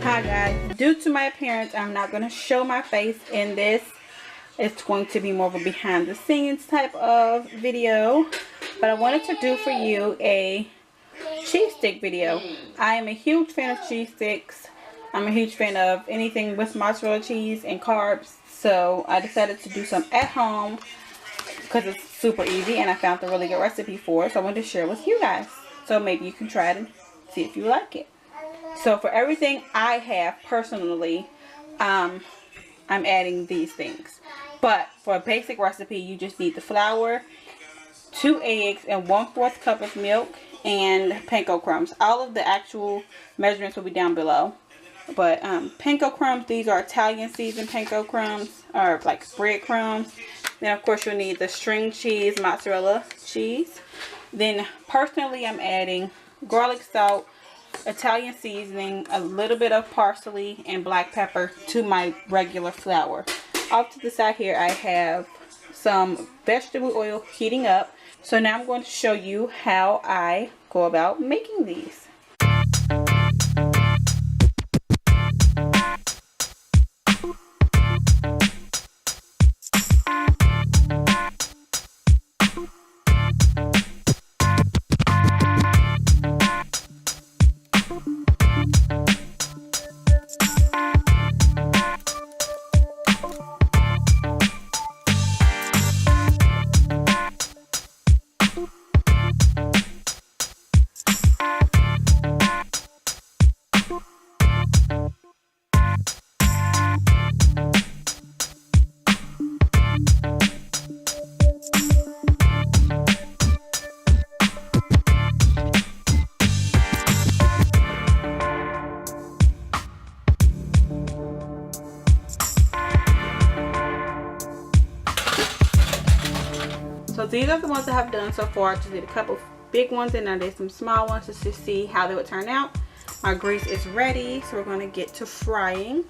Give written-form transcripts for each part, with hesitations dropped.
Hi guys, due to my appearance, I'm not going to show my face in this. It's going to be more of a behind the scenes type of video, but I wanted to do for you a cheese stick video. I am a huge fan of cheese sticks. I'm a huge fan of anything with mozzarella cheese and carbs, so I decided to do some at home because it's super easy and I found a really good recipe for it, so I wanted to share it with you guys, so maybe you can try it and see if you like it. So for everything I have personally, I'm adding these things. But for a basic recipe, you just need the flour, 2 eggs, and 1/4 cup of milk, and panko crumbs. All of the actual measurements will be down below. But panko crumbs, these are Italian seasoned panko crumbs, or like breadcrumbs. Then of course you'll need the string cheese, mozzarella cheese. Then personally I'm adding garlic salt, Italian seasoning, a little bit of parsley, and black pepper to my regular flour. Off to the side here I have some vegetable oil heating up. So now I'm going to show you how I go about making these. So these are the ones I have done so far. I just did a couple big ones and I did some small ones just to see how they would turn out. My grease is ready, so we're going to get to frying.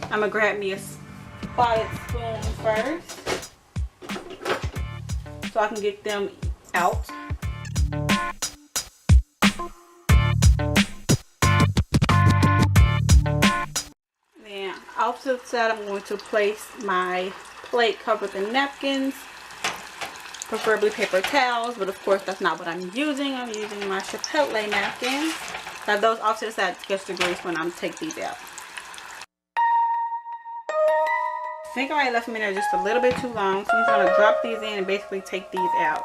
I'm going to grab me a spotted spoon first so I can get them out. Then off to the side I'm going to place my plate covered with napkins. Preferably paper towels, but of course that's not what I'm using. I'm using my Chipotle napkins. Have those off to the side to catch the grease when I'm take these out. I think I left them in there just a little bit too long, so I'm going to drop these in and basically take these out.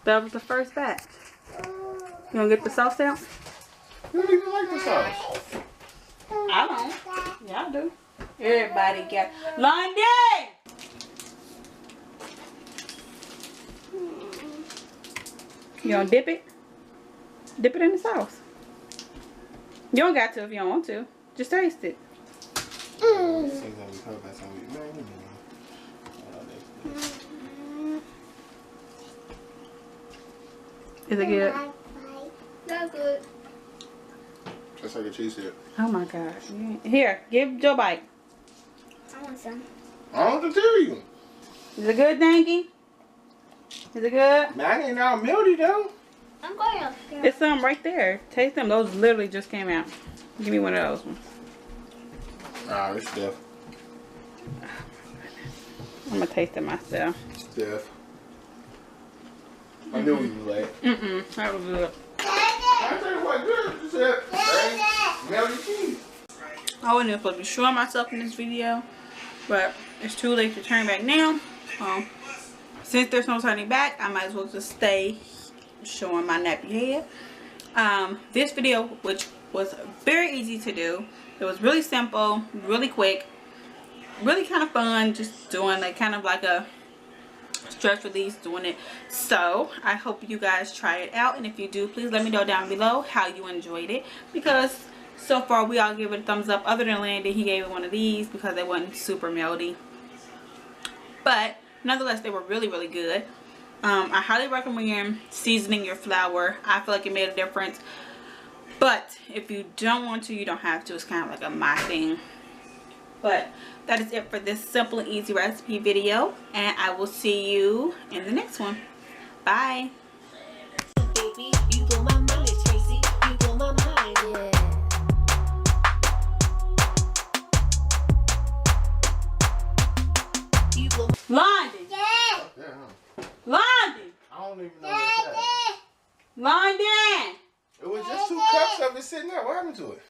That was the first batch. You gonna get the sauce out? You don't even like the sauce. I don't. Yeah, I do. Everybody got London! You gonna dip it? Dip it in the sauce. You don't got to if you don't want to. Just taste it. Is it good? That's good. That's like a cheese dip. Oh my gosh. Here, give Joe a bite. I want some. I don't have to tell you. Is it good, Danky? Is it good? Man, ain't all melty though. I'm going up here. It's some right there. Taste them. Those literally just came out. Give me one of those ones. Ah, it's stiff. I'm gonna taste it myself. Stiff. I knew you was like. That was good. I tell you what, good. You said melty cheese. I wasn't even supposed to be showing myself in this video, but it's too late to turn back now. Since there's no turning back, I might as well just stay showing my nappy head. This video, which was very easy to do, it was really simple, really quick, really kind of fun, just doing like kind of like a stress release doing it. So I hope you guys try it out, and if you do, please let me know down below how you enjoyed it, because so far we all give it a thumbs up, other than Landon. He gave it one of these because it wasn't super melty, but nonetheless they were really good. I highly recommend seasoning your flour. I feel like it made a difference. But if you don't want to, you don't have to. It's kind of like a my thing. But that is it for this simple and easy recipe video. And I will see you in the next one. Bye. Baby, you blow my mind, Tracy. You blow my mind. Yeah. You blow London. Yeah. London. I don't even know what's that. London. It was just 2 cups of it sitting there. What happened to it?